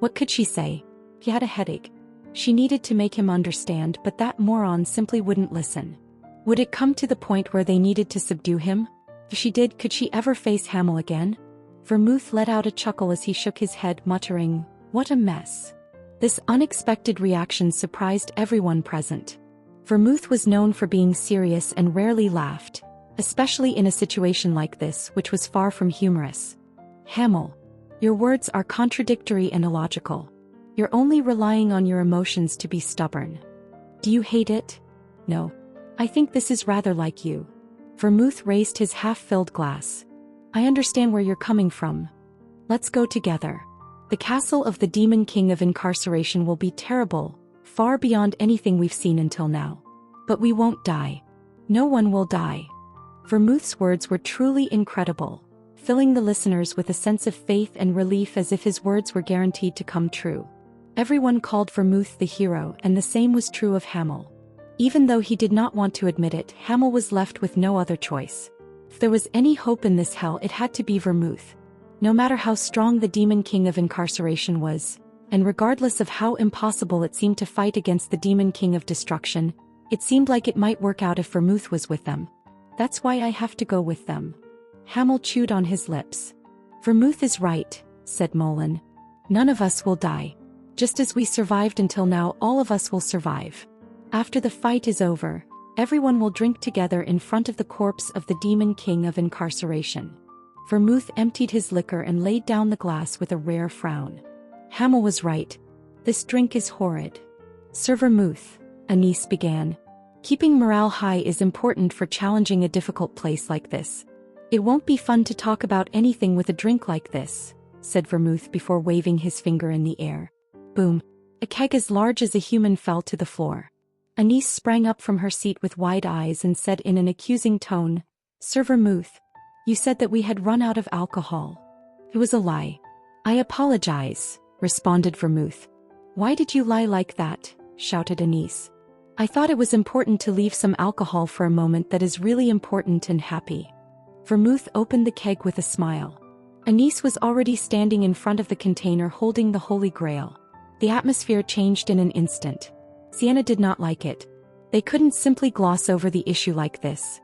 What could she say? He had a headache. She needed to make him understand, but that moron simply wouldn't listen. Would it come to the point where they needed to subdue him? If she did, could she ever face Hamel again? Vermouth let out a chuckle as he shook his head, muttering, "What a mess." This unexpected reaction surprised everyone present. Vermouth was known for being serious and rarely laughed, especially in a situation like this, which was far from humorous. Hamel, your words are contradictory and illogical. You're only relying on your emotions to be stubborn. Do you hate it? No. I think this is rather like you. Vermouth raised his half-filled glass. I understand where you're coming from. Let's go together. The castle of the Demon King of Incarceration will be terrible, far beyond anything we've seen until now. But we won't die. No one will die. Vermouth's words were truly incredible, filling the listeners with a sense of faith and relief as if his words were guaranteed to come true. Everyone called Vermouth the hero, and the same was true of Hamel. Even though he did not want to admit it, Hamel was left with no other choice. If there was any hope in this hell, it had to be Vermouth. No matter how strong the Demon King of Incarceration was, and regardless of how impossible it seemed to fight against the Demon King of Destruction, it seemed like it might work out if Vermouth was with them. That's why I have to go with them. Hamel chewed on his lips. Vermouth is right, said Molen. None of us will die. Just as we survived until now, all of us will survive. After the fight is over, everyone will drink together in front of the corpse of the Demon King of Incarceration. Vermouth emptied his liquor and laid down the glass with a rare frown. Hamel was right. This drink is horrid. Sir Vermouth, Anise began. Keeping morale high is important for challenging a difficult place like this. It won't be fun to talk about anything with a drink like this, said Vermouth before waving his finger in the air. Boom. A keg as large as a human fell to the floor. Anise sprang up from her seat with wide eyes and said in an accusing tone, Sir Vermouth, you said that we had run out of alcohol. It was a lie. I apologize, responded Vermouth. Why did you lie like that? Shouted Anise. I thought it was important to leave some alcohol for a moment that is really important and happy. Vermouth opened the keg with a smile. Anise was already standing in front of the container holding the Holy Grail. The atmosphere changed in an instant. Sienna did not like it. They couldn't simply gloss over the issue like this.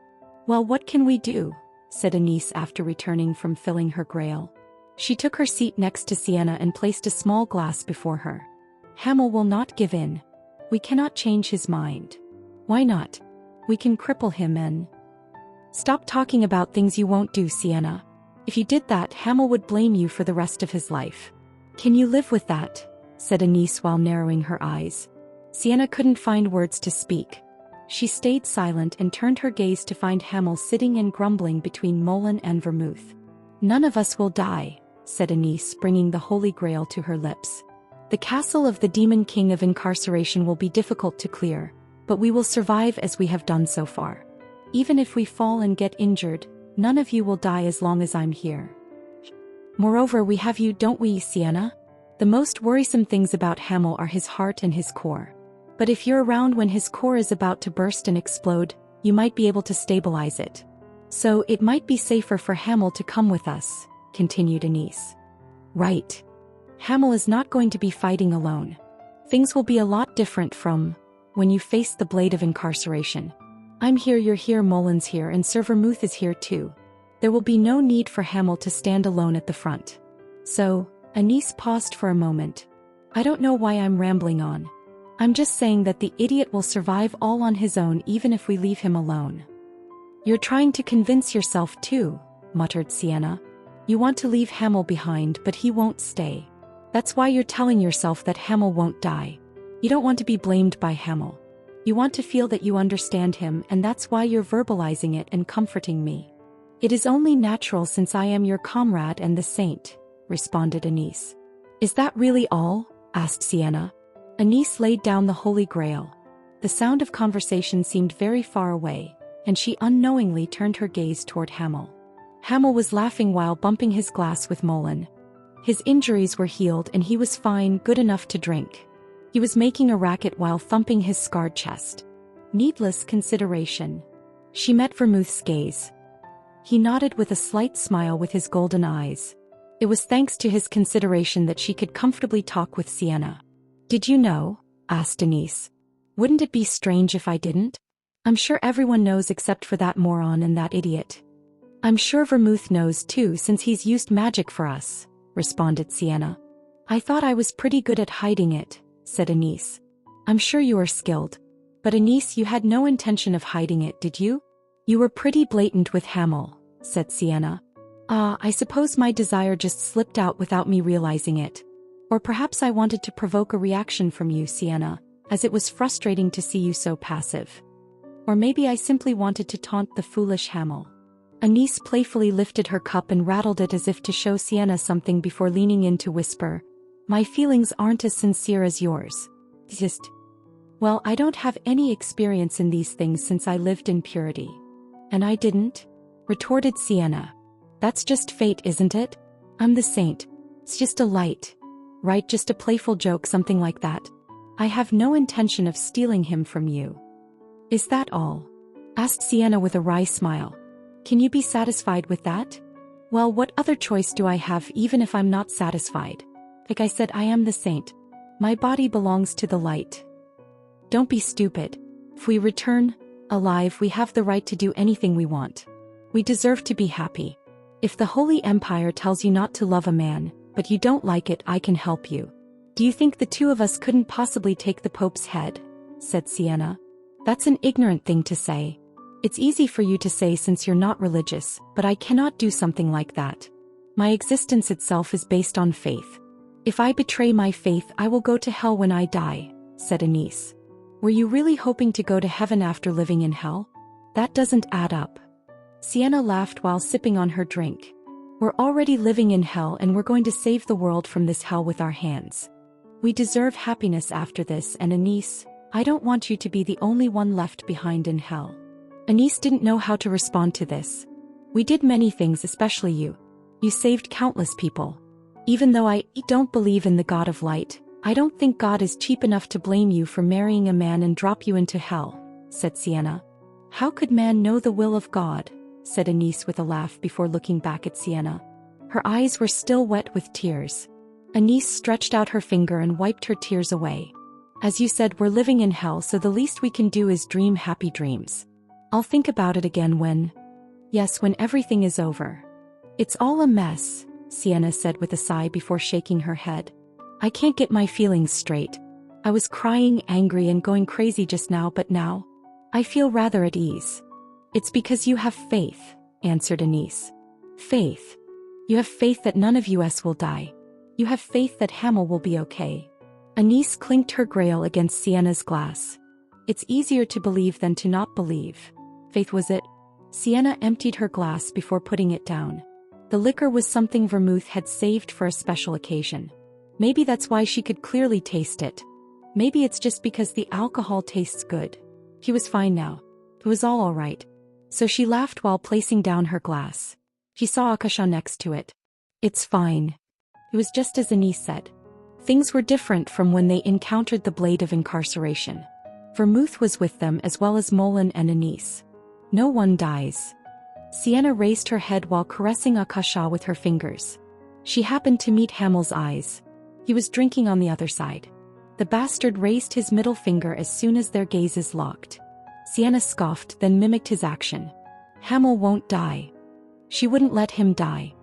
Well, what can we do? Said Anise after returning from filling her grail. She took her seat next to Sienna and placed a small glass before her. Hamel will not give in. We cannot change his mind. Why not? We can cripple him and... Stop talking about things you won't do, Sienna. If you did that, Hamel would blame you for the rest of his life. Can you live with that? Said Anise while narrowing her eyes. Sienna couldn't find words to speak. She stayed silent and turned her gaze to find Hamel sitting and grumbling between Mullen and Vermouth. None of us will die, said Anise, bringing the Holy Grail to her lips. The castle of the Demon King of Incarceration will be difficult to clear, but we will survive as we have done so far. Even if we fall and get injured, none of you will die as long as I'm here. Moreover, we have you, don't we, Sienna? The most worrisome things about Hamel are his heart and his core. But if you're around when his core is about to burst and explode, you might be able to stabilize it. So it might be safer for Hamel to come with us, continued Anise. Right. Hamel is not going to be fighting alone. Things will be a lot different from when you face the blade of incarceration. I'm here, you're here, Mullen's here, and Sir Vermouth is here too. There will be no need for Hamel to stand alone at the front. So, Anise paused for a moment. I don't know why I'm rambling on. I'm just saying that the idiot will survive all on his own even if we leave him alone. You're trying to convince yourself too, muttered Sienna. You want to leave Hamel behind, but he won't stay. That's why you're telling yourself that Hamel won't die. You don't want to be blamed by Hamel. You want to feel that you understand him, and that's why you're verbalizing it and comforting me. It is only natural since I am your comrade and the saint, responded Anise. Is that really all? Asked Sienna. Anise laid down the Holy Grail. The sound of conversation seemed very far away, and she unknowingly turned her gaze toward Hamel. Hamel was laughing while bumping his glass with Mullen. His injuries were healed and he was fine, good enough to drink. He was making a racket while thumping his scarred chest. Needless consideration. She met Vermouth's gaze. He nodded with a slight smile with his golden eyes. It was thanks to his consideration that she could comfortably talk with Sienna. Did you know? Asked Anise. Wouldn't it be strange if I didn't? I'm sure everyone knows except for that moron and that idiot. I'm sure Vermouth knows too since he's used magic for us, responded Sienna. I thought I was pretty good at hiding it, said Anise. I'm sure you are skilled. But Anise, you had no intention of hiding it, did you? You were pretty blatant with Hamel, said Sienna. I suppose my desire just slipped out without me realizing it. Or perhaps I wanted to provoke a reaction from you, Sienna, as it was frustrating to see you so passive. Or maybe I simply wanted to taunt the foolish Hamel. Anise playfully lifted her cup and rattled it as if to show Sienna something before leaning in to whisper, My feelings aren't as sincere as yours. Well, I don't have any experience in these things since I lived in purity. And I didn't? Retorted Sienna. That's just fate, isn't it? I'm the saint. It's just a light. Right, just a playful joke, something like that. I have no intention of stealing him from you. Is that all? Asked Sienna with a wry smile. Can you be satisfied with that? Well, what other choice do I have even if I'm not satisfied? Like I said, I am the saint. My body belongs to the light. Don't be stupid. If we return alive, we have the right to do anything we want. We deserve to be happy. If the Holy Empire tells you not to love a man, but you don't like it, I can help you. Do you think the two of us couldn't possibly take the Pope's head? Said Sienna. That's an ignorant thing to say. It's easy for you to say since you're not religious, but I cannot do something like that. My existence itself is based on faith. If I betray my faith, I will go to hell when I die, said Anise. Were you really hoping to go to heaven after living in hell? That doesn't add up. Sienna laughed while sipping on her drink. We're already living in hell and we're going to save the world from this hell with our hands. We deserve happiness after this, and Anise, I don't want you to be the only one left behind in hell. Anise didn't know how to respond to this. We did many things, especially you. You saved countless people. Even though I don't believe in the God of light, I don't think God is cheap enough to blame you for marrying a man and drop you into hell, said Sienna. How could man know the will of God? Said Anise with a laugh before looking back at Sienna. Her eyes were still wet with tears. Anise stretched out her finger and wiped her tears away. As you said, we're living in hell, so the least we can do is dream happy dreams. I'll think about it again when everything is over. It's all a mess, Sienna said with a sigh before shaking her head. I can't get my feelings straight. I was crying, angry, and going crazy just now, but now I feel rather at ease. It's because you have faith, answered Anise. Faith? You have faith that none of us will die. You have faith that Hamel will be okay. Anise clinked her grail against Sienna's glass. It's easier to believe than to not believe. Faith was it? Sienna emptied her glass before putting it down. The liquor was something Vermouth had saved for a special occasion. Maybe that's why she could clearly taste it. Maybe it's just because the alcohol tastes good. He was fine now. It was all right. So she laughed while placing down her glass. She saw Akasha next to it. It's fine. It was just as Anise said. Things were different from when they encountered the blade of incarceration. Vermouth was with them as well as Molan and Anise. No one dies. Sienna raised her head while caressing Akasha with her fingers. She happened to meet Hamel's eyes. He was drinking on the other side. The bastard raised his middle finger as soon as their gazes locked. Sienna scoffed, then mimicked his action. Hamel won't die. She wouldn't let him die.